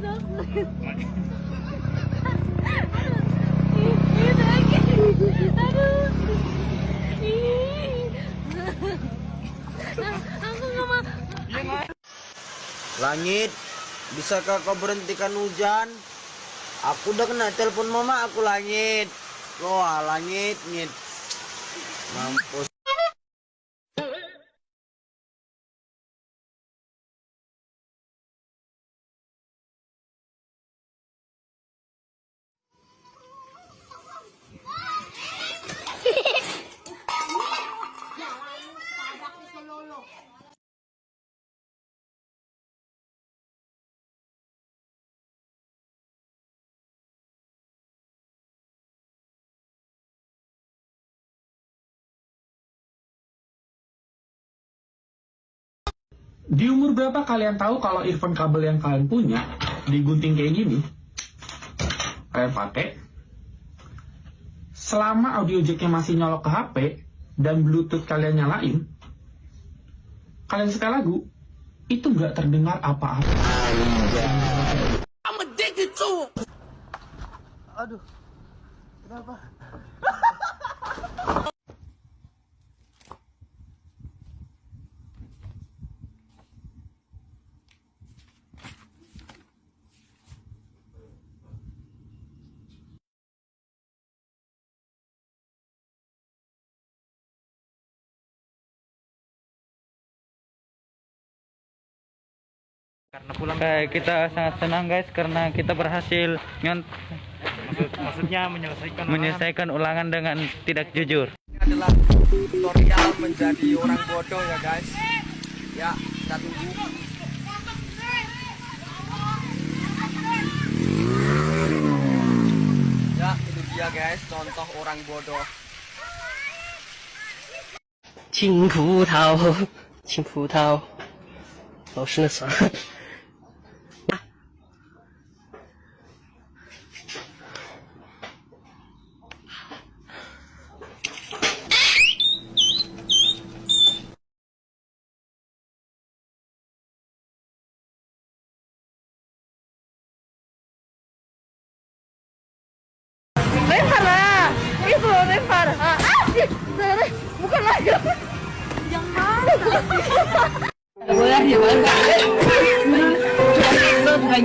takut. Aduh. Aku nggak mau. Langit, bisakah kau berhentikan hujan? Aku udah kena telepon mama aku, Langit. Wah, Langit, Ngit. Mampus. Di umur berapa kalian tahu kalau earphone kabel yang kalian punya digunting kayak gini? Kalian pakai. Selama audio jacknya masih nyolok ke HP dan Bluetooth kalian nyalain, kalian setel lagu, itu nggak terdengar apa-apa. I'm addicted to. Aduh, kenapa? Karena pulang kita sangat senang guys karena kita berhasil maksudnya menyelesaikan ulangan dengan tidak jujur. Ini adalah tutorial menjadi orang bodoh ya guys. Ya, kita tunggu. Ya, itu dia guys, contoh orang bodoh. 青葡萄，青葡萄，老师那啥。Lempar lah, itu lempar. Bukan lagi. Yang mana? Boleh ya bangga. Bukan